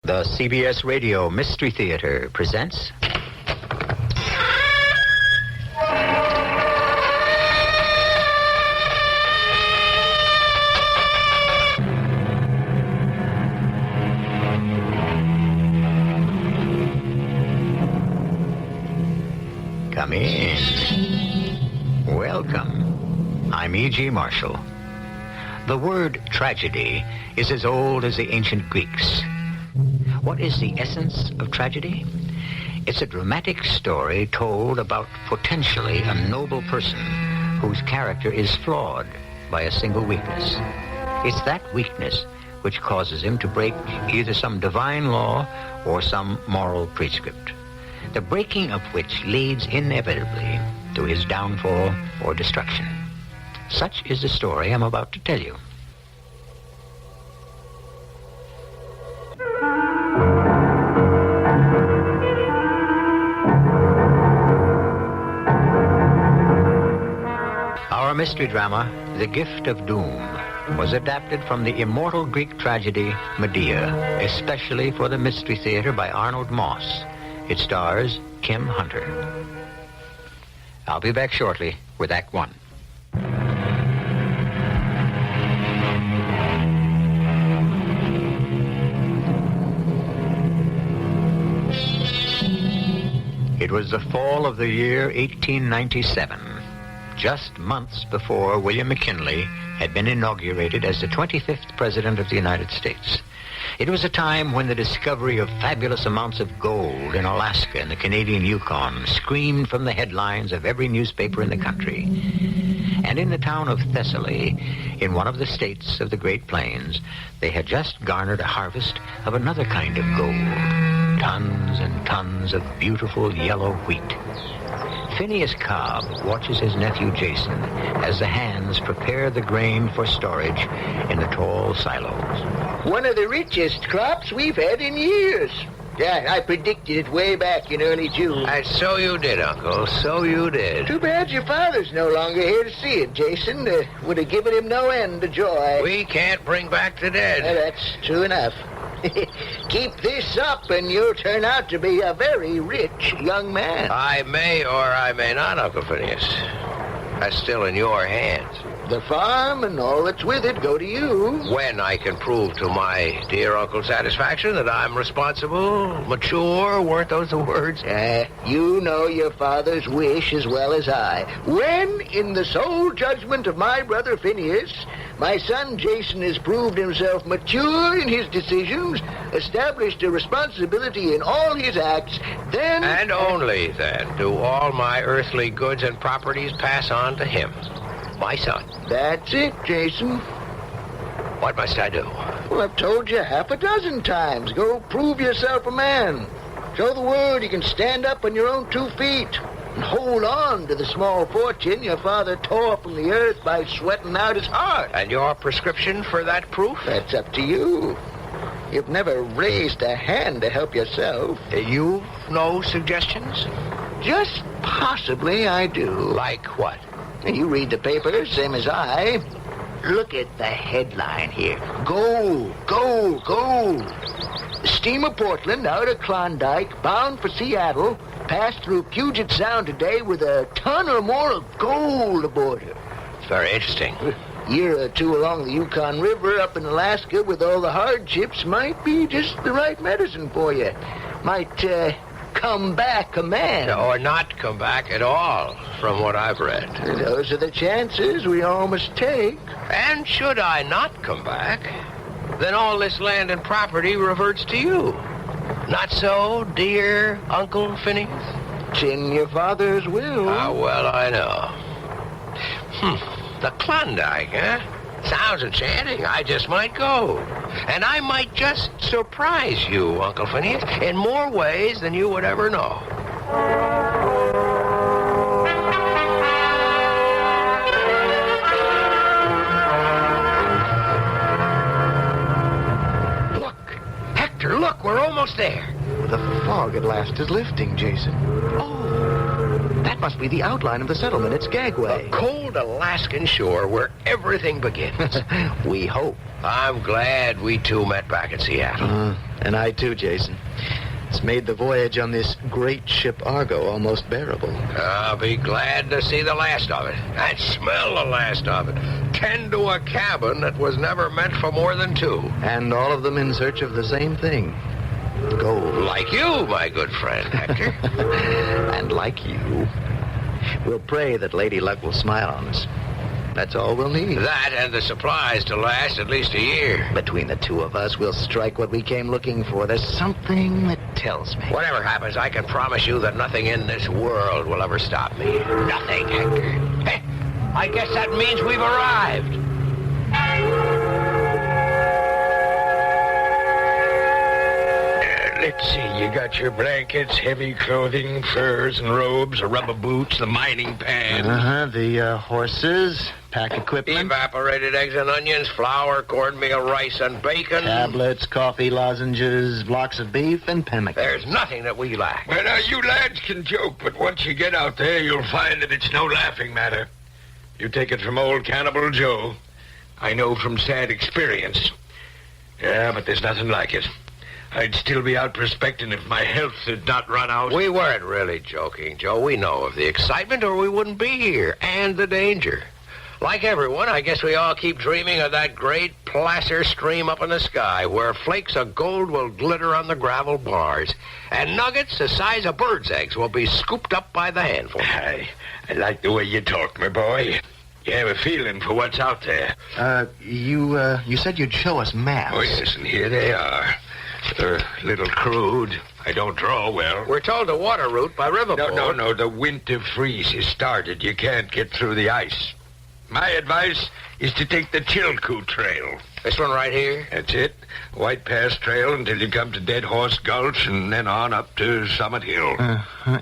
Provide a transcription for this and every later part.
The CBS Radio Mystery Theater presents... Come in. Welcome. I'm E.G. Marshall. The word tragedy is as old as the ancient Greeks. What is the essence of tragedy? It's a dramatic story told about potentially a noble person whose character is flawed by a single weakness. It's that weakness which causes him to break either some divine law or some moral prescript, the breaking of which leads inevitably to his downfall or destruction. Such is the story I'm about to tell you. Our mystery drama, The Gift of Doom, was adapted from the immortal Greek tragedy Medea, especially for the Mystery Theater by Arnold Moss. It stars Kim Hunter. I'll be back shortly with Act One. It was the fall of the year 1897, just months before William McKinley had been inaugurated as the 25th President of the United States. It was a time when the discovery of fabulous amounts of gold in Alaska and the Canadian Yukon screamed from the headlines of every newspaper in the country. And in the town of Thessaly, in one of the states of the Great Plains, they had just garnered a harvest of another kind of gold. Tons and tons of beautiful yellow wheat. Phineas Cobb watches his nephew Jason as the hands prepare the grain for storage in the tall silos. One of the richest crops we've had in years. Yeah, I predicted it way back in early June. And so you did, Uncle. So you did. Too bad your father's no longer here to see it, Jason. Would have given him no end of joy. We can't bring back the dead. That's true enough. Keep this up and you'll turn out to be a very rich young man. I may or I may not, Uncle Phineas. That's still in your hands. The farm and all that's with it go to you. When I can prove to my dear uncle's satisfaction that I'm responsible, mature, weren't those the words? You know your father's wish as well as I. When, in the sole judgment of my brother Phineas, my son Jason has proved himself mature in his decisions, established a responsibility in all his acts, then... And only then do all my earthly goods and properties pass on to him, my son. That's it, Jason. What must I do? Well, I've told you half a dozen times. Go prove yourself a man. Show the world you can stand up on your own 2 feet. And hold on to the small fortune your father tore from the earth by sweating out his heart. And your prescription for that proof? That's up to you. You've never raised a hand to help yourself. You've no suggestions? Just possibly I do. Like what? You read the papers, same as I. Look at the headline here. Gold, gold, gold. Steamer Portland out of Klondike, bound for Seattle, passed through Puget Sound today with a ton or more of gold aboard her. It's very interesting. A year or two along the Yukon River up in Alaska with all the hardships might be just the right medicine for you. Might, come back a man. Or not come back at all, from what I've read. Those are the chances we all must take. And should I not come back, then all this land and property reverts to you. Not so, dear Uncle Phineas? It's in your father's will. Ah, well, I know. The Klondike, huh? Sounds enchanting. I just might go. And I might just surprise you, Uncle Phineas, in more ways than you would ever know. Look, Hector, look, we're almost there. The fog at last is lifting, Jason. Oh, That must be the outline of the settlement at Skagway. A cold Alaskan shore where everything begins. We hope. I'm glad we two met back in Seattle. And I too, Jason. It's made the voyage on this great ship Argo almost bearable. I'll be glad to see the last of it. And smell the last of it. Tend to a cabin that was never meant for more than two. And all of them in search of the same thing. Gold. Like you, my good friend, Hector. And like you. We'll pray that Lady Luck will smile on us. That's all we'll need. That and the supplies to last at least a year. Between the two of us, we'll strike what we came looking for. There's something that tells me. Whatever happens, I can promise you that nothing in this world will ever stop me. Nothing, Hector. Hey, I guess that means we've arrived. Let's see, you got your blankets, heavy clothing, furs and robes, the rubber boots, the mining pans. The horses, pack equipment. Evaporated eggs and onions, flour, cornmeal, rice, and bacon. Tablets, coffee, lozenges, blocks of beef, and pemmican. There's nothing that we lack. Well, now, you lads can joke, but once you get out there, you'll find that it's no laughing matter. You take it from old Cannibal Joe. I know from sad experience. Yeah, but there's nothing like it. I'd still be out prospecting if my health had not run out. We weren't really joking, Joe. We know of the excitement or we wouldn't be here, and the danger. Like everyone, I guess we all keep dreaming of that great placer stream up in the sky where flakes of gold will glitter on the gravel bars, and nuggets the size of birds' eggs will be scooped up by the handful. I like the way you talk, my boy. You have a feeling for what's out there. You said you'd show us maps. Oh, yes, and here they are. They're a little crude. I don't draw well. We're told to water route by riverboat. No. The winter freeze has started. You can't get through the ice. My advice is to take the Chilkoot Trail. This one right here? That's it. White Pass Trail until you come to Dead Horse Gulch and then on up to Summit Hill.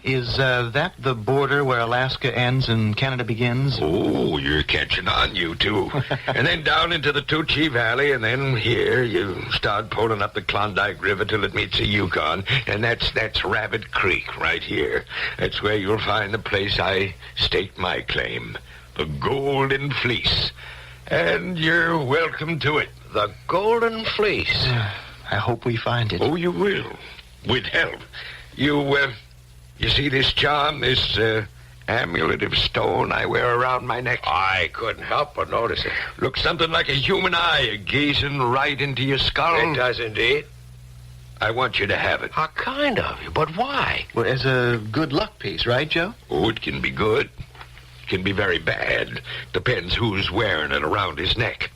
Is that the border where Alaska ends and Canada begins? Oh, you're catching on, you two. And then down into the Tucci Valley, and then here you start pulling up the Klondike River till it meets the Yukon. And that's Rabbit Creek right here. That's where you'll find the place I stake my claim. The Golden Fleece. And you're welcome to it. The Golden Fleece. I hope we find it. Oh, you will. With help. You see this charm, this amulet of stone I wear around my neck? I couldn't help but notice it. Looks something like a human eye gazing right into your skull. It does indeed. I want you to have it. How kind of you, but why? Well, as a good luck piece, right, Joe? Oh, it can be good. Can be very bad. Depends who's wearing it around his neck.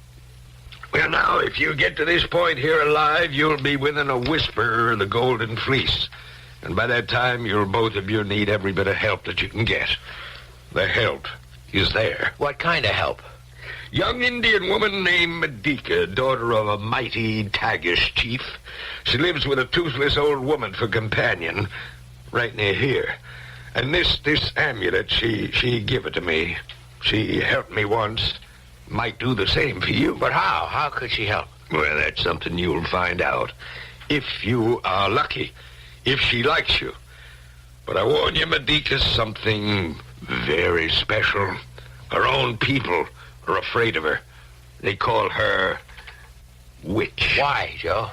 Well, now, if you get to this point here alive, you'll be within a whisper of the Golden Fleece. And by that time, you'll both of you need every bit of help that you can get. The help is there. What kind of help? Young Indian woman named Medika, daughter of a mighty Tagish chief. She lives with a toothless old woman for companion, right near here. And this amulet, she give it to me. She helped me once. Might do the same for you. But how? How could she help? Well, that's something you'll find out. If you are lucky. If she likes you. But I warn you, Medika's something very special. Her own people are afraid of her. They call her Witch. Why, Joe?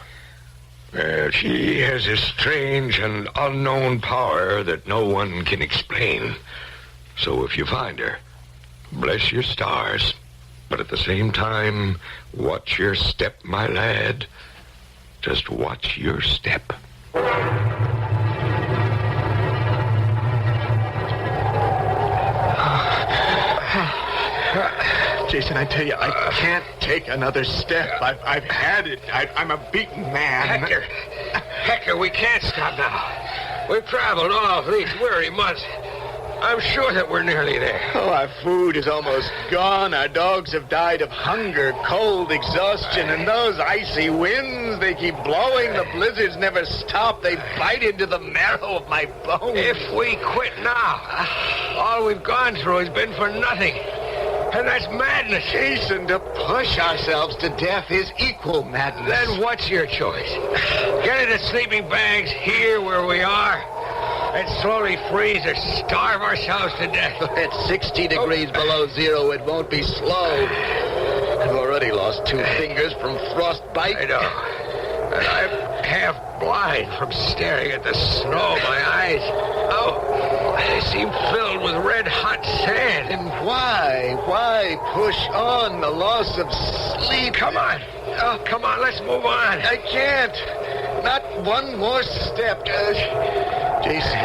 Well, she has a strange and unknown power that no one can explain. So if you find her, bless your stars. But at the same time, watch your step, my lad. Just watch your step. Jason, I tell you, I can't take another step. I've had it. I'm a beaten man. Hector, we can't stop now. We've traveled all these weary months. I'm sure that we're nearly there. Oh, our food is almost gone. Our dogs have died of hunger, cold, exhaustion, and those icy winds, they keep blowing. The blizzards never stop. They bite into the marrow of my bones. If we quit now, all we've gone through has been for nothing. And that's madness. Jason, to push ourselves to death is equal madness. Then what's your choice? Get into sleeping bags here where we are, and slowly freeze or starve ourselves to death. At 60 degrees below zero, it won't be slow. I've already lost 2 fingers from frostbite. I know. And I'm half blind from staring at the snow. My eyes, they seem filled with red-hot sand. And why push on the loss of sleep? Come on. Oh, come on, let's move on. I can't. Not one more step. Jason,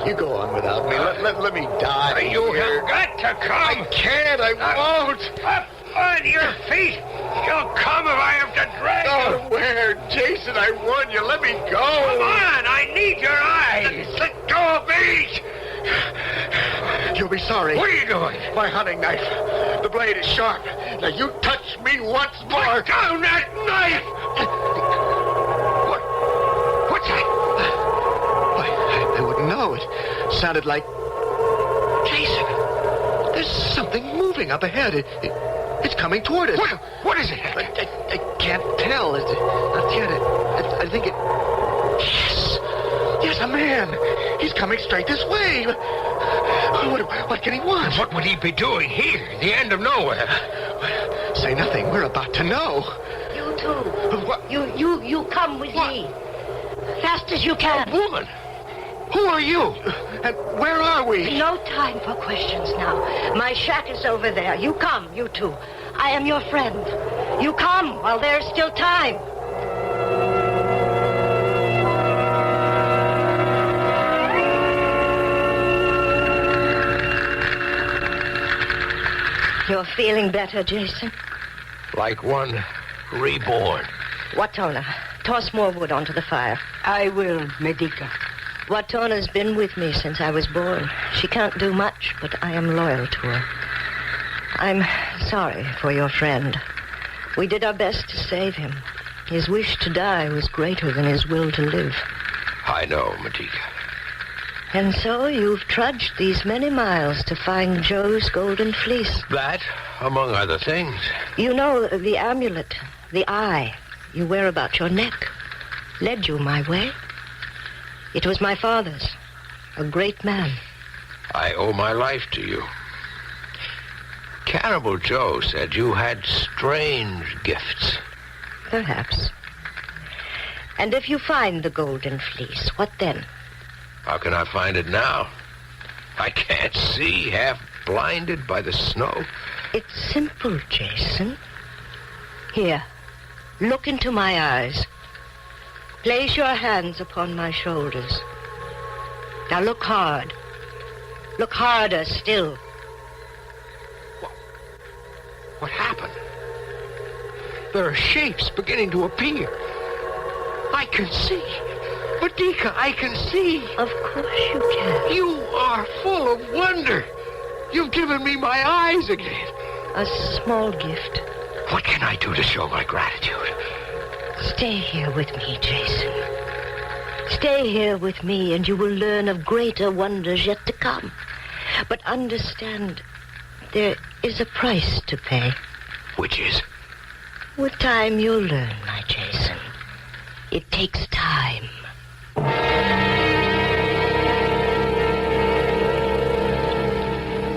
you go on without me. Let me die. You here. have got to come. I can't. I won't. Up on your feet. You'll come if I have to drag you. Oh, where? Jason, I warn you. Let me go. Come on. I need your eyes. Let go of me. You'll be sorry. What are you doing? My hunting knife. The blade is sharp. Now, you touch me once more. Put down that knife. What's that? I wouldn't know. It sounded like... Jason, there's something moving up ahead. It's coming toward us. What is it? I can't tell. Not yet. I think it... Yes, a man. He's coming straight this way. What can he want? What would he be doing here, the end of nowhere? Say nothing. We're about to know. You too. What? You come with me. Fast as you can. Woman, who are you? And where are we? No time for questions now. My shack is over there. You come, you two. I am your friend. You come while there's still time. You're feeling better, Jason? Like one reborn. Watona, toss more wood onto the fire. I will, Medica. Watona's been with me since I was born. She can't do much, but I am loyal to her. I'm sorry for your friend. We did our best to save him. His wish to die was greater than his will to live. I know, Medica. And so you've trudged these many miles to find Joe's golden fleece. That, among other things. You know, the amulet, the eye you wear about your neck, led you my way. It was my father's, a great man. I owe my life to you. Cannibal Joe said you had strange gifts. Perhaps. And if you find the golden fleece, what then? How can I find it now? I can't see, half blinded by the snow. It's simple, Jason. Here, look into my eyes. Place your hands upon my shoulders. Now look hard. Look harder still. What happened? There are shapes beginning to appear. I can see. Medica, I can see. Of course you can. You are full of wonder. You've given me my eyes again. A small gift. What can I do to show my gratitude? Stay here with me, Jason. Stay here with me, and you will learn of greater wonders yet to come. But understand, there is a price to pay. Which is? With time, you'll learn, my Jason. It takes time.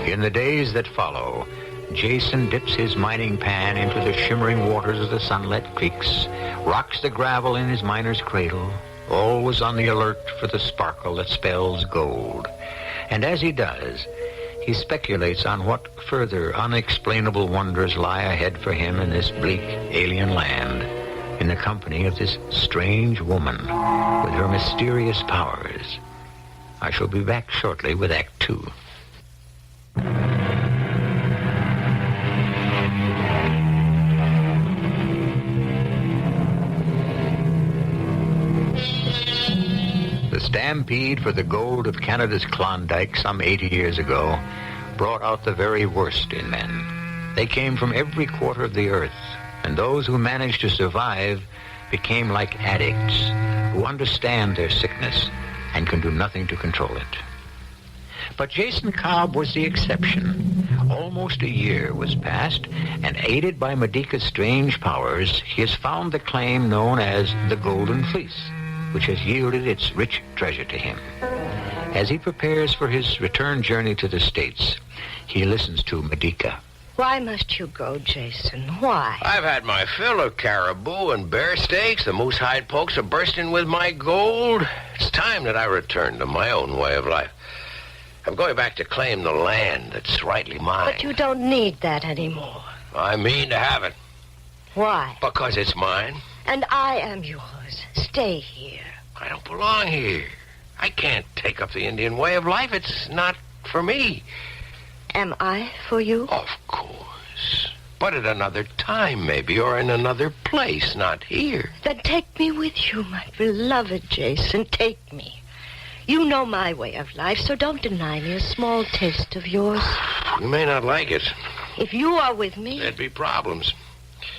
In the days that follow, Jason dips his mining pan into the shimmering waters of the sunlit creeks, rocks the gravel in his miner's cradle, always on the alert for the sparkle that spells gold. And as he does, he speculates on what further unexplainable wonders lie ahead for him in this bleak alien land, in the company of this strange woman with her mysterious powers. I shall be back shortly with Act 2. The stampede for the gold of Canada's Klondike some 80 years ago brought out the very worst in men. They came from every quarter of the earth, and those who managed to survive became like addicts who understand their sickness and can do nothing to control it. But Jason Cobb was the exception. Almost a year was past, and aided by Medica's strange powers, he has found the claim known as the Golden Fleece, which has yielded its rich treasure to him. As he prepares for his return journey to the States, he listens to Medica. Why must you go, Jason? Why? I've had my fill of caribou and bear steaks. The moose hide pokes are bursting with my gold. It's time that I return to my own way of life. I'm going back to claim the land that's rightly mine. But you don't need that anymore. I mean to have it. Why? Because it's mine. And I am yours. Stay here. I don't belong here. I can't take up the Indian way of life. It's not for me. Am I for you? Of course. But at another time, maybe, or in another place, not here. Then take me with you, my beloved Jason. Take me. You know my way of life, so don't deny me a small taste of yours. You may not like it. If you are with me... There'd be problems.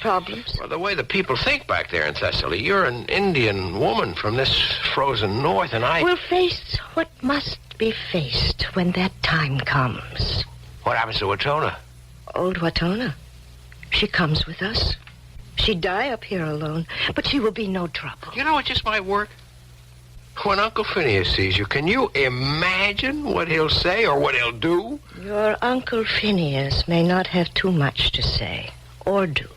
Problems? Well, the way the people think back there in Thessaly. You're an Indian woman from this frozen north, and I... We'll face what must be faced when that time comes. What happens to Watona? Old Watona. She comes with us. She'd die up here alone, but she will be no trouble. You know, it just might work. When Uncle Phineas sees you, can you imagine what he'll say or what he'll do? Your Uncle Phineas may not have too much to say, or do,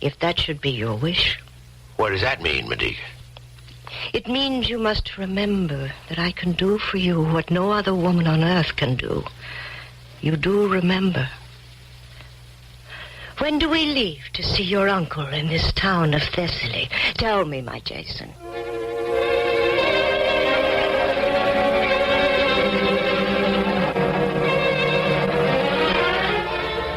if that should be your wish. What does that mean, Medica? It means you must remember that I can do for you what no other woman on earth can do. You do remember. When do we leave to see your uncle in this town of Thessaly? Tell me, my Jason.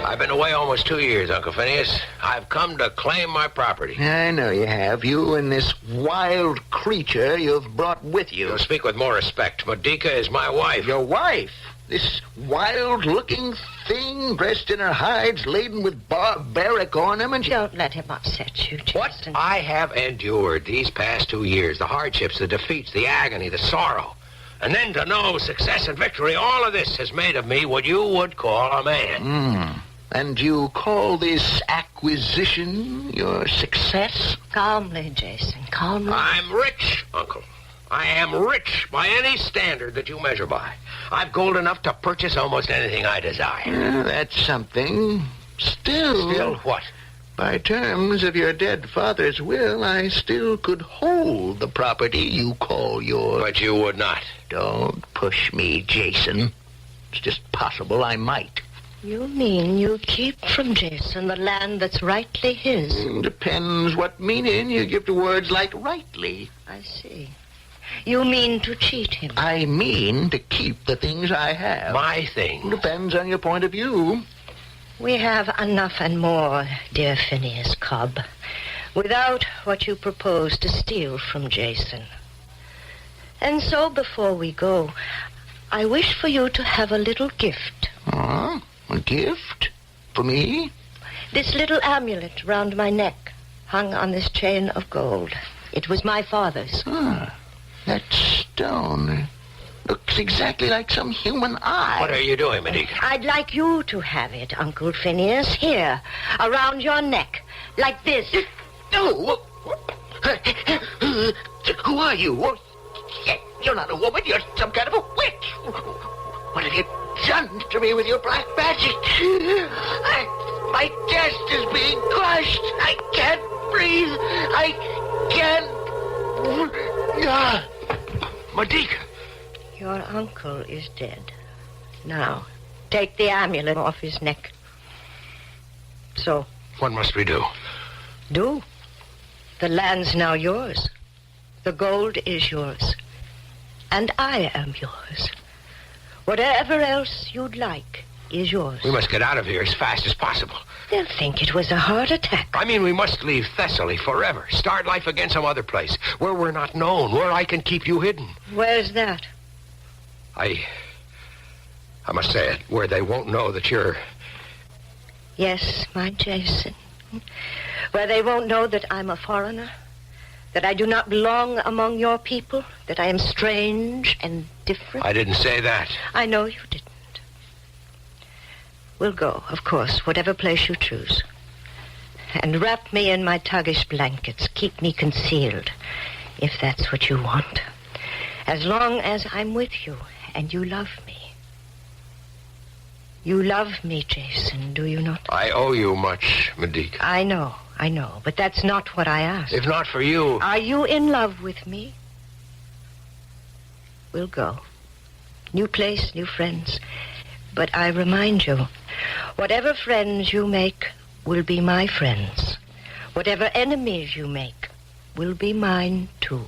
I've been away almost 2 years, Uncle Phineas. I've come to claim my property. I know you have. You and this wild creature you've brought with you. You'll speak with more respect. Medica is my wife. Your wife? This wild-looking thing dressed in her hides, laden with barbaric ornaments? Don't let him upset you, Jason. What I have endured these past 2 years, the hardships, the defeats, the agony, the sorrow, and then to know success and victory, all of this has made of me what you would call a man. And you call this acquisition your success? Calmly, Jason, calmly. I'm rich, Uncle. I am rich by any standard that you measure by. I've gold enough to purchase almost anything I desire. That's something. Still what? By terms of your dead father's will, I still could hold the property you call yours. But you would not. Don't push me, Jason. It's just possible I might. You mean you keep from Jason the land that's rightly his? Depends what meaning you give to words like rightly. I see. You mean to cheat him? I mean to keep the things I have. My things? Depends on your point of view. We have enough and more, dear Phineas Cobb, without what you propose to steal from Jason. And so, before we go, I wish for you to have a little gift. Oh, a gift? For me? This little amulet round my neck, hung on this chain of gold. It was my father's. That stone looks exactly like some human eye. What are you doing, Medica? I'd like you to have it, Uncle Phineas, here, around your neck, like this. No! Who are you? You're not a woman. You're some kind of a witch. What have you done to me with your black magic? My chest is being crushed. I can't breathe. I can't... Medica! Your uncle is dead. Now, take the amulet off his neck. So. What must we do? Do. The land's now yours. The gold is yours. And I am yours. Whatever else you'd like is yours. We must get out of here as fast as possible. They'll think it was a heart attack. I mean, we must leave Thessaly forever. Start life again some other place, where we're not known, where I can keep you hidden. Where's that? I must say it, where they won't know that you're... Yes, my Jason. Where they won't know that I'm a foreigner, that I do not belong among your people, that I am strange and different. I didn't say that. I know you didn't. We'll go, of course, whatever place you choose. And wrap me in my tuggish blankets. Keep me concealed, if that's what you want. As long as I'm with you and you love me. You love me, Jason, do you not? I owe you much, Medica. I know, but that's not what I asked. If not for you... Are you in love with me? We'll go. New place, new friends. But I remind you, whatever friends you make will be my friends. Whatever enemies you make will be mine, too.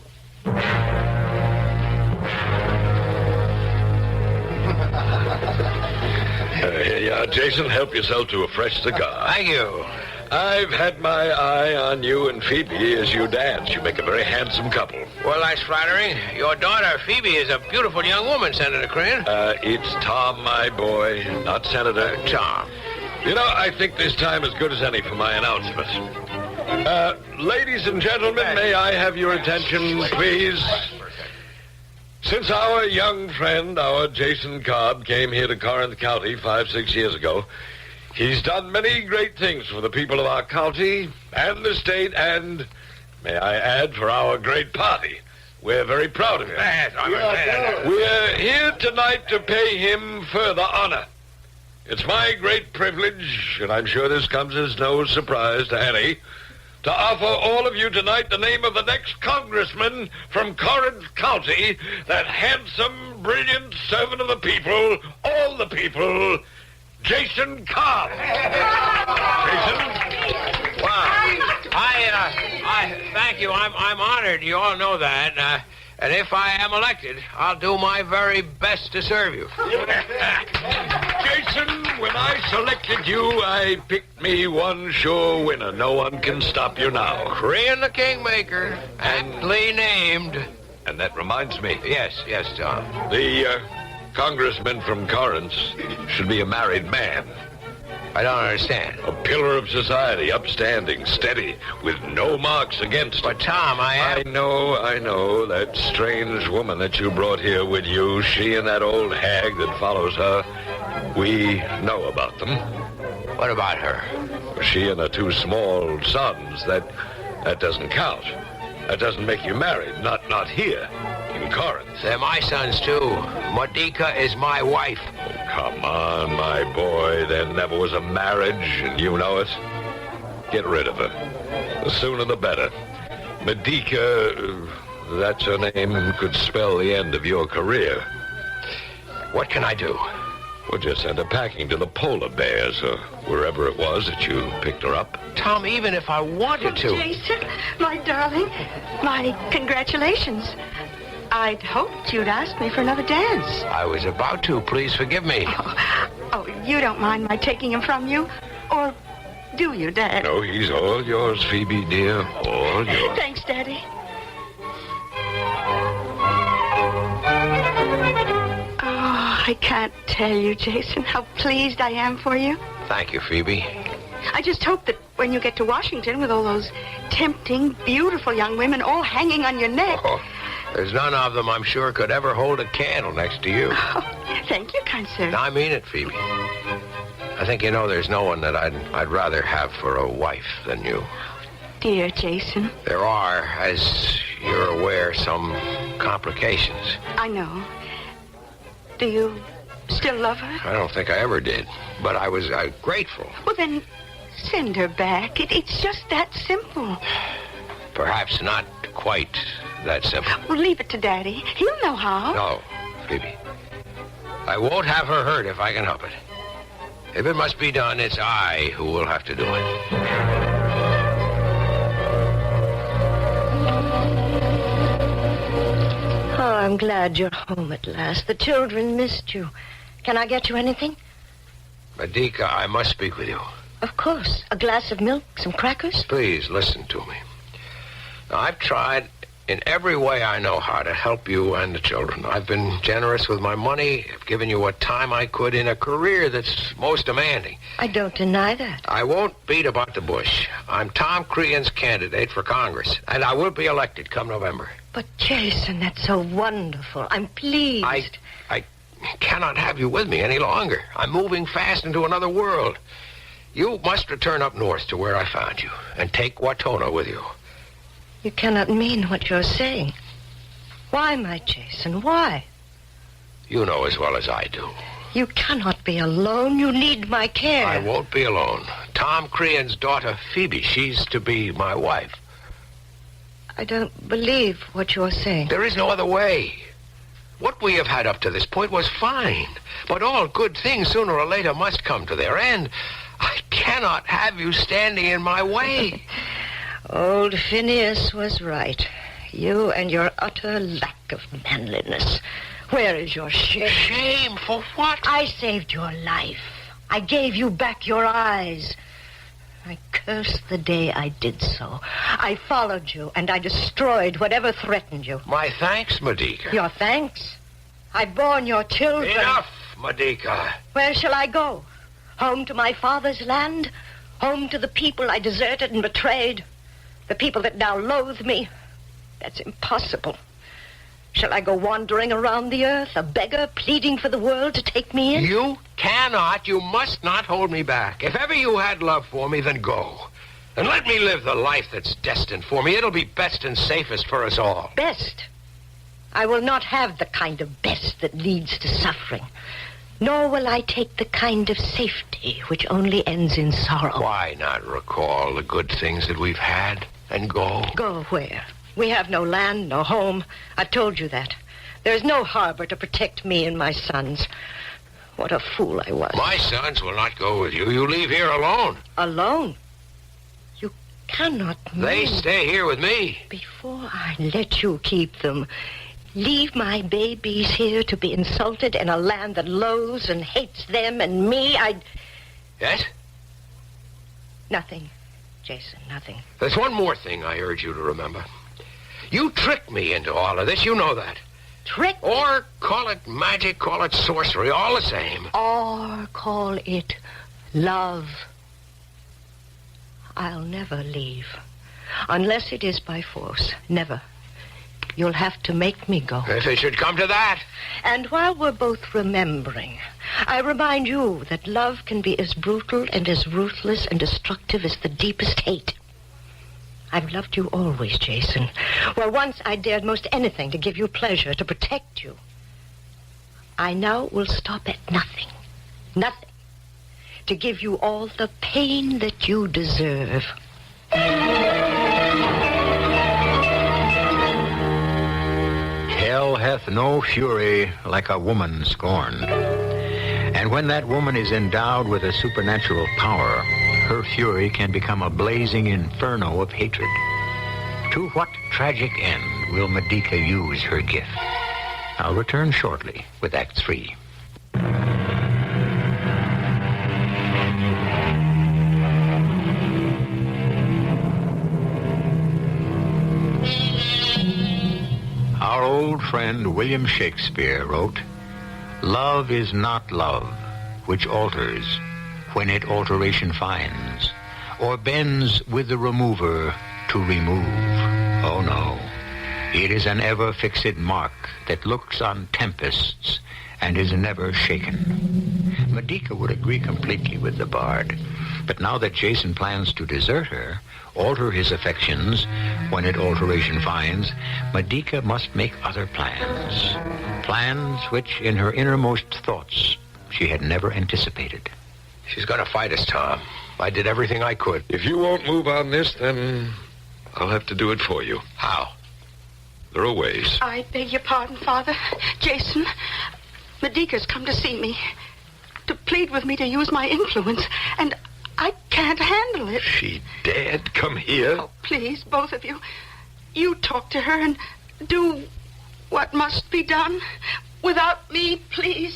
Here you are, Jason. Help yourself to a fresh cigar. Thank you. I've had my eye on you and Phoebe as you dance. You make a very handsome couple. Well, that's flattering. Your daughter, Phoebe, is a beautiful young woman, Senator Crane. It's Tom, my boy, not Senator. Tom. You know, I think this time as good as any for my announcement. Ladies and gentlemen, may I have your attention, please? Since our young friend, our Jason Cobb, came here to Corinth County 5-6 years ago, he's done many great things for the people of our county and the state and, may I add, for our great party. We're very proud of him. We're here tonight to pay him further honor. It's my great privilege, and I'm sure this comes as no surprise to any, to offer all of you tonight the name of the next congressman from Corinth County, that handsome, brilliant servant of the people, all the people, Jason Cobb. Jason? Wow. I thank you. I'm honored. You all know that. And if I am elected, I'll do my very best to serve you. Jason, when I selected you, I picked me one sure winner. No one can stop you now. Crane the Kingmaker, aptly named. And that reminds me. Yes, Tom. The congressman from Corinth should be a married man. I don't understand. A pillar of society, upstanding, steady, with no marks against But, it. Tom, I know. That strange woman that you brought here with you, she and that old hag that follows her, we know about them. What about her? She and her two small sons, that doesn't count. That doesn't make you married, not here, in Corinth. They're my sons, too. Medica is my wife. Oh, come on, my boy. There never was a marriage, and you know it. Get rid of her. The sooner the better. Medica, that's her name, could spell the end of your career. What can I do? Well, just send her packing to the polar bears, or wherever it was that you picked her up. Tom, even if I wanted to... Jason, my darling, my congratulations. I'd hoped you'd ask me for another dance. I was about to. Please forgive me. Oh, you don't mind my taking him from you? Or do you, Dad? No, he's all yours, Phoebe, dear. All yours. Thanks, Daddy. Oh, I can't tell you, Jason, how pleased I am for you. Thank you, Phoebe. I just hope that when you get to Washington with all those tempting, beautiful young women all hanging on your neck... Oh, there's none of them, I'm sure, could ever hold a candle next to you. Oh, thank you, kind sir. I mean it, Phoebe. I think you know there's no one that I'd rather have for a wife than you. Dear Jason. There are, as you're aware, some complications. I know. Do you still love her? I don't think I ever did, but I was grateful. Well, then, send her back. It's just that simple. Perhaps not quite that simple. Well, leave it to Daddy. He'll know how. No, Phoebe. I won't have her hurt if I can help it. If it must be done, it's I who will have to do it. Oh, I'm glad you're home at last. The children missed you. Can I get you anything? Medica, I must speak with you. Of course. A glass of milk, some crackers? Please listen to me. Now, I've tried in every way I know how to help you and the children. I've been generous with my money. I've given you what time I could in a career that's most demanding. I don't deny that. I won't beat about the bush. I'm Tom Crean's candidate for Congress, and I will be elected come November. But, Jason, that's so wonderful. I'm pleased. I cannot have you with me any longer. I'm moving fast into another world. You must return up north to where I found you and take Watona with you. You cannot mean what you're saying. Why, my Jason, why? You know as well as I do. You cannot be alone. You need my care. I won't be alone. Tom Crean's daughter, Phoebe, she's to be my wife. I don't believe what you're saying. There is no other way. What we have had up to this point was fine. But all good things sooner or later must come to their end. I cannot have you standing in my way. Old Phineas was right. You and your utter lack of manliness. Where is your shame? Shame for what? I saved your life. I gave you back your eyes. I cursed the day I did so. I followed you, and I destroyed whatever threatened you. My thanks, Medica. Your thanks? I've borne your children. Enough, Medica. Where shall I go? Home to my father's land? Home to the people I deserted and betrayed? The people that now loathe me? That's impossible. Shall I go wandering around the earth, a beggar pleading for the world to take me in? You cannot, you must not hold me back. If ever you had love for me, then go. And let me live the life that's destined for me. It'll be best and safest for us all. Best? I will not have the kind of best that leads to suffering. Nor will I take the kind of safety which only ends in sorrow. Why not recall the good things that we've had and go? Go where? We have no land, no home. I've told you that. There's no harbor to protect me and my sons. What a fool I was. My sons will not go with you. You leave here alone. Alone? You cannot move. They stay here with me. Before I let you keep them, leave my babies here to be insulted in a land that loathes and hates them and me, Yes? Nothing, Jason, nothing. There's one more thing I urge you to remember. You tricked me into all of this. You know that. Trick? Or call it magic, call it sorcery, all the same. Or call it love. I'll never leave. Unless it is by force. Never. You'll have to make me go. If it should come to that. And while we're both remembering, I remind you that love can be as brutal and as ruthless and destructive as the deepest hate. I've loved you always, Jason. Where once I dared most anything to give you pleasure, to protect you. I now will stop at nothing. Nothing. To give you all the pain that you deserve. Hell hath no fury like a woman scorned. And when that woman is endowed with a supernatural power, her fury can become a blazing inferno of hatred. To what tragic end will Medica use her gift? I'll return shortly with Act 3. Our old friend William Shakespeare wrote, "Love is not love, which alters when it alteration finds, or bends with the remover to remove. Oh no, it is an ever-fixed mark that looks on tempests and is never shaken." Medica would agree completely with the bard, but now that Jason plans to desert her, alter his affections when it alteration finds, Medica must make other plans. Plans which, in her innermost thoughts, she had never anticipated. She's going to fight us, Tom. I did everything I could. If you won't move on this, then I'll have to do it for you. How? There are ways. I beg your pardon, Father. Jason, Medica's come to see me, to plead with me to use my influence, and I can't handle it. She dared come here? Oh, please, both of you. You talk to her and do what must be done. Without me, please.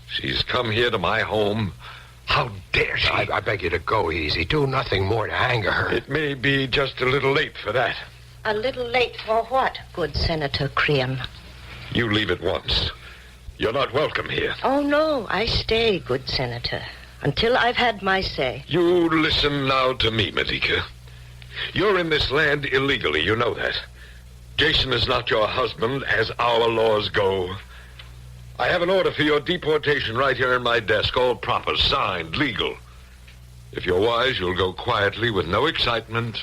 She's come here to my home. How dare she? I beg you to go easy. Do nothing more to anger her. It may be just a little late for that. A little late for what, good Senator Crean? You leave at once. You're not welcome here. Oh, no, I stay, good Senator, until I've had my say. You listen now to me, Medica. You're in this land illegally, you know that. Jason is not your husband, as our laws go. I have an order for your deportation right here in my desk, all proper, signed, legal. If you're wise, you'll go quietly with no excitement,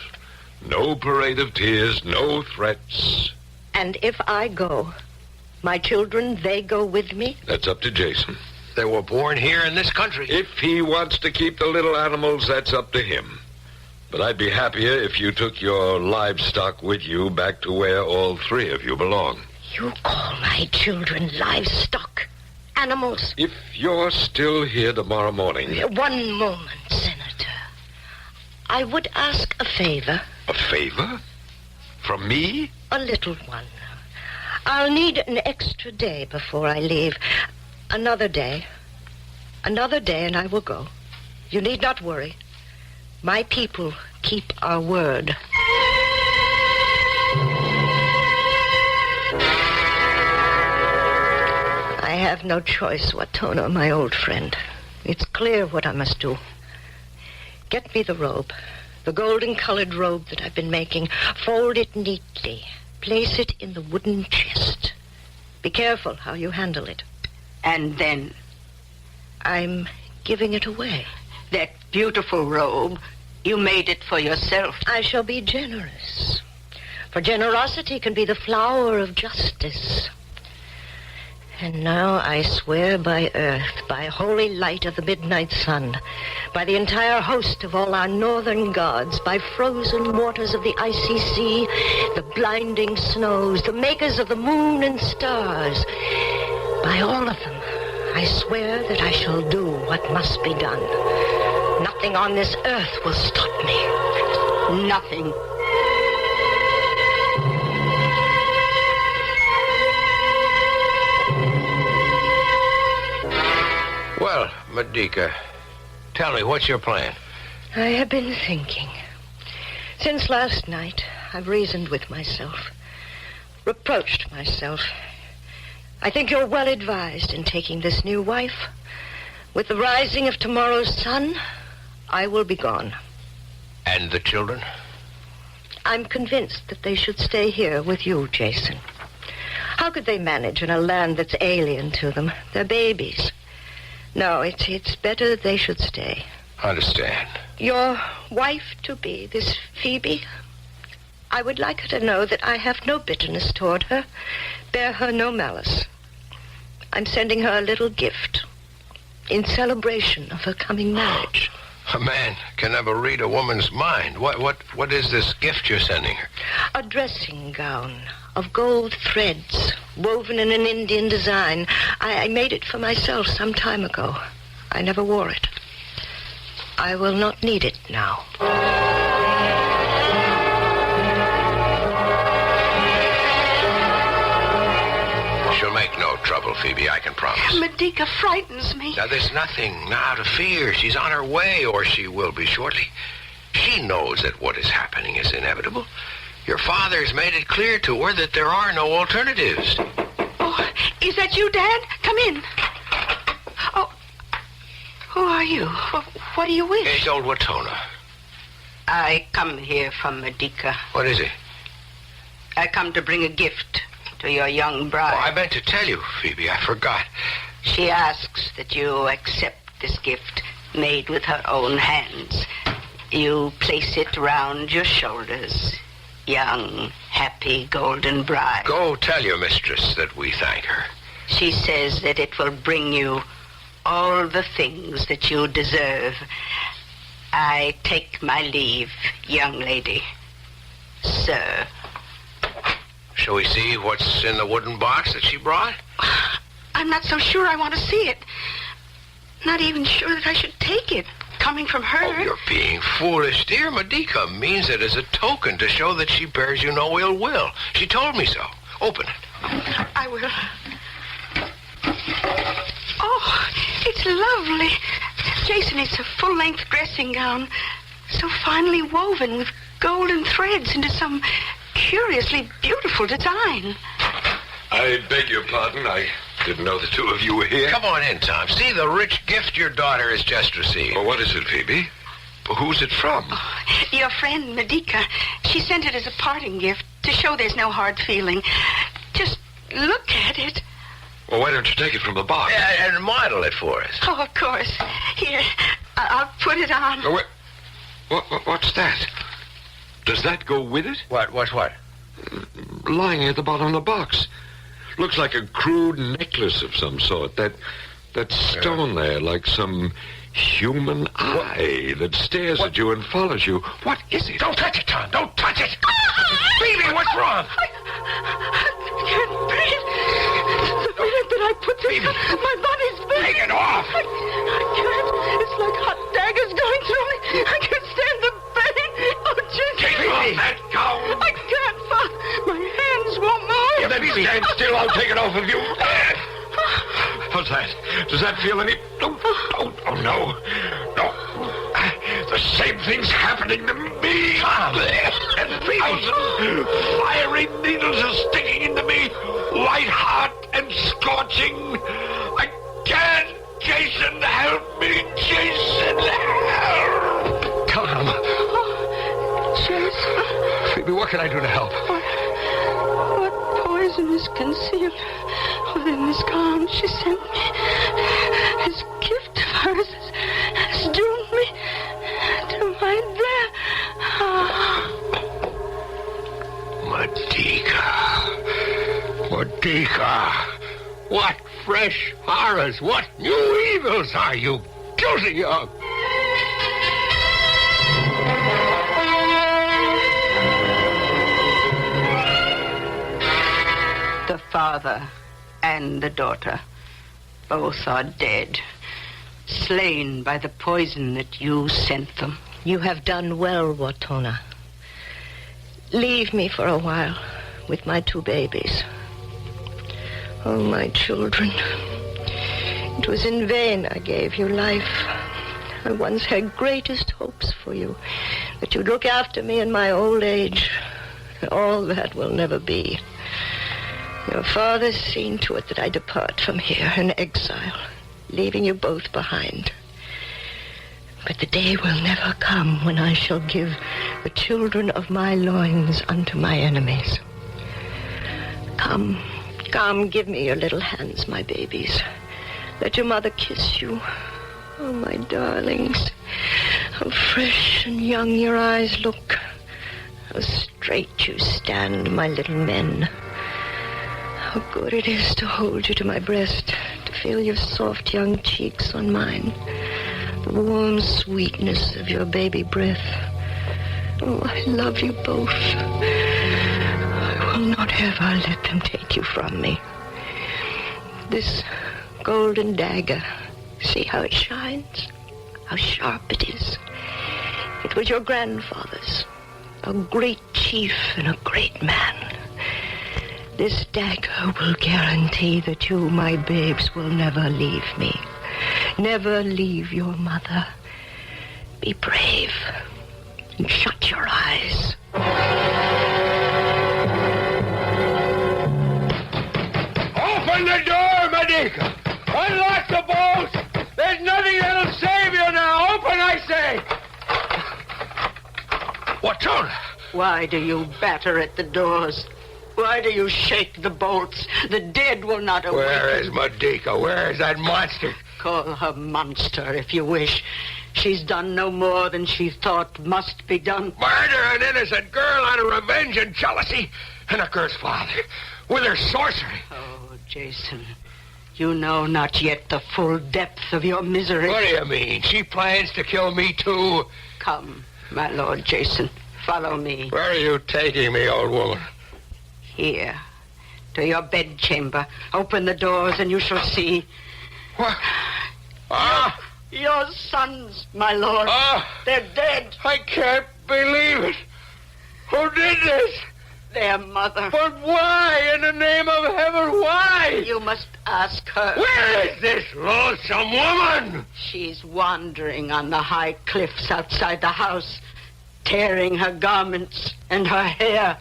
no parade of tears, no threats. And if I go, my children, they go with me? That's up to Jason. They were born here in this country. If he wants to keep the little animals, that's up to him. But I'd be happier if you took your livestock with you back to where all three of you belong. You call my children livestock? Animals? If you're still here tomorrow morning... One moment, Senator. I would ask a favor. A favor? From me? A little one. I'll need an extra day before I leave. Another day. Another day and I will go. You need not worry. My people keep our word. I have no choice, Watona, my old friend. It's clear what I must do. Get me the robe, the golden-colored robe that I've been making. Fold it neatly. Place it in the wooden chest. Be careful how you handle it. And then? I'm giving it away. That beautiful robe, you made it for yourself. I shall be generous. For generosity can be the flower of justice. And now I swear by earth, by holy light of the midnight sun, by the entire host of all our northern gods, by frozen waters of the icy sea, the blinding snows, the makers of the moon and stars, by all of them, I swear that I shall do what must be done. Nothing on this earth will stop me. Nothing. Well, Medica, tell me, what's your plan? I have been thinking. Since last night, I've reasoned with myself, reproached myself. I think you're well advised in taking this new wife. With the rising of tomorrow's sun, I will be gone. And the children? I'm convinced that they should stay here with you, Jason. How could they manage in a land that's alien to them? They're babies. No, it's better that they should stay. Understand. Your wife-to-be, this Phoebe, I would like her to know that I have no bitterness toward her, bear her no malice. I'm sending her a little gift in celebration of her coming marriage. A man can never read a woman's mind. What is this gift you're sending her? A dressing gown of gold threads, woven in an Indian design. I made it for myself some time ago. I never wore it. I will not need it now. She'll make no trouble, Phoebe, I can promise. Medica frightens me. Now, there's nothing now to fear. She's on her way, or she will be shortly. She knows that what is happening is inevitable. Your father's made it clear to her that there are no alternatives. Oh, is that you, Dad? Come in. Oh, who are you? What do you wish? It's old Watona. I come here from Medica. What is it? I come to bring a gift to your young bride. Oh, I meant to tell you, Phoebe. I forgot. She asks that you accept this gift made with her own hands. You place it round your shoulders. Young, happy, golden bride. Go tell your mistress that we thank her. She says that it will bring you all the things that you deserve. I take my leave, young lady. Sir. Shall we see what's in the wooden box that she brought? I'm not so sure I want to see it. Not even sure that I should take it. Coming from her. Oh, you're being foolish. Dear Medica means it as a token to show that she bears you no ill will. She told me so. Open it. I will. Oh, it's lovely. Jason, it's a full-length dressing gown. So finely woven with golden threads into some curiously beautiful design. I beg your pardon. I didn't know the two of you were here. Come on in, Tom. See the rich gift your daughter has just received. Well, what is it, Phoebe? Who's it from? Oh, your friend, Medica. She sent it as a parting gift to show there's no hard feeling. Just look at it. Well, why don't you take it from the box? And model it for us. Oh, of course. Here, I'll put it on. Oh, what's that? Does that go with it? What? lying at the bottom of the box. Looks like a crude necklace of some sort. That stone there, like some human eye that stares at you and follows you. What is it? Don't touch it, Tom. Don't touch it. Phoebe, what's wrong? I can't breathe. The minute that I put this on, my body's burning. Take it off. I can't. It's like hot daggers going through me. I can't stand the pain. Oh, Jesus. Take off that gown. I can't, Father. My hands won't move. Then stand still. I'll take it off of you. How's that? Does that feel any... Oh, no. No. The same thing's happening to me. Tom. And 1,000 fiery needles are sticking into me. White hot and scorching. I can't. Jason, help me. Jason, help. Tom. Jason. Phoebe, what can I do to help? What poison is concealed within this gown she sent me? His gift of hers has doomed me to my death. Madika. What fresh horrors, what new evils are you guilty of? The father and the daughter both are dead, slain by the poison that you sent them. You have done well, Watona. Leave me for a while with my 2 babies. Oh, my children. It was in vain I gave you life. I once had greatest hopes for you, that you'd look after me in my old age. All that will never be. Your father's seen to it that I depart from here in exile, leaving you both behind. But the day will never come when I shall give the children of my loins unto my enemies. Come, give me your little hands, my babies. Let your mother kiss you. Oh, my darlings, how fresh and young your eyes look. How straight you stand, my little men. How good it is to hold you to my breast, to feel your soft young cheeks on mine, the warm sweetness of your baby breath. Oh, I love you both. I will not ever let them take you from me. This golden dagger, see how it shines? How sharp it is. It was your grandfather's, a great chief and a great man. This dagger will guarantee that you, my babes, will never leave me. Never leave your mother. Be brave and shut your eyes. Open the door, Madika. Unlock the bolts. There's nothing that'll save you now. Open, I say. Watona. Why do you batter at the doors? Why do you shake the bolts? The dead will not awaken. Where is Madika? Where is that monster? Call her monster if you wish. She's done no more than she thought must be done. Murder an innocent girl out of revenge and jealousy. And a girl's father with her sorcery. Oh, Jason, you know not yet the full depth of your misery. What do you mean? She plans to kill me, too? Come, my Lord Jason. Follow me. Where are you taking me, old woman? Here, to your bedchamber. Open the doors and you shall see. What? Your sons, my lord. They're dead. I can't believe it. Who did this? Their mother. But why, in the name of heaven, why? You must ask her. Where is this loathsome woman? She's wandering on the high cliffs outside the house, tearing her garments and her hair.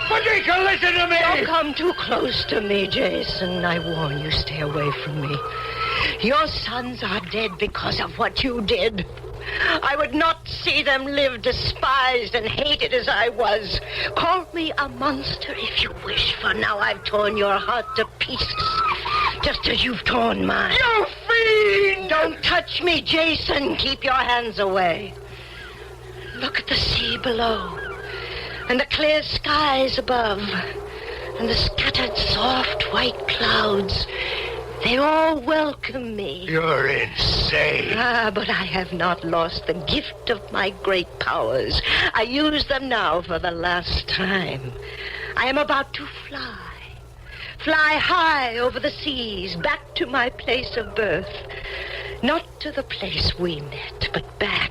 Madika, listen to me! Don't come too close to me, Jason. I warn you, stay away from me. Your sons are dead because of what you did. I would not see them live despised and hated as I was. Call me a monster if you wish, for now I've torn your heart to pieces, just as you've torn mine. You fiend! Don't touch me, Jason. Keep your hands away. the sea below, and the clear skies above, and the scattered soft white clouds, they all welcome me. You're insane. But I have not lost the gift of my great powers. I use them now for the last time. I am about to fly. Fly high over the seas, back to my place of birth. Not to the place we met, but back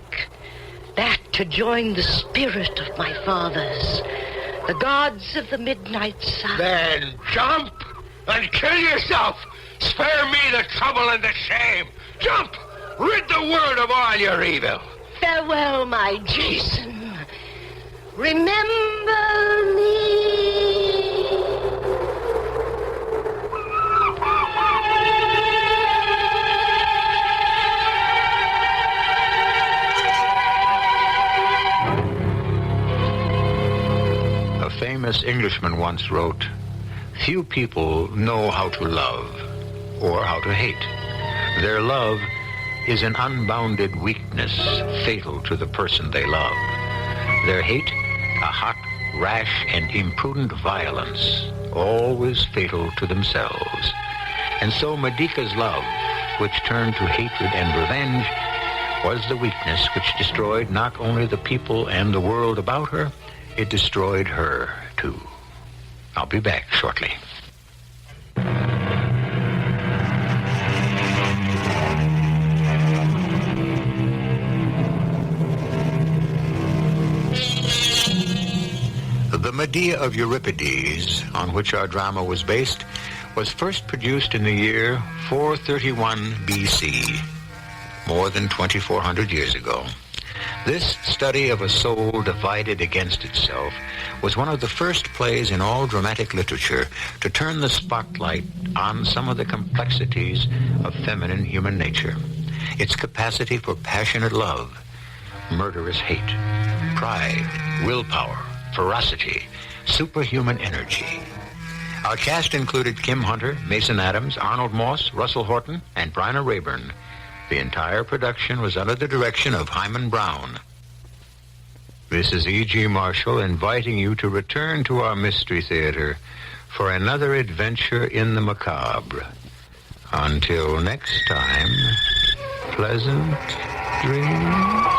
to join the spirit of my fathers, the gods of the midnight sun. Then jump and kill yourself. Spare me the trouble and the shame. Jump! Rid the world of all your evil. Farewell, my Jason. Remember me. A famous Englishman once wrote, "Few people know how to love or how to hate. Their love is an unbounded weakness fatal to the person they love. Their hate, a hot, rash, and imprudent violence, always fatal to themselves." And so Medica's love, which turned to hatred and revenge, was the weakness which destroyed not only the people and the world about her, it destroyed her, too. I'll be back shortly. The Medea of Euripides, on which our drama was based, was first produced in the year 431 B.C., more than 2,400 years ago. This study of a soul divided against itself was one of the first plays in all dramatic literature to turn the spotlight on some of the complexities of feminine human nature, its capacity for passionate love, murderous hate, pride, willpower, ferocity, superhuman energy. Our cast included Kim Hunter, Mason Adams, Arnold Moss, Russell Horton, and Bryna Rayburn. The entire production was under the direction of Hyman Brown. This is E.G. Marshall inviting you to return to our Mystery Theater for another adventure in the macabre. Until next time, pleasant dreams.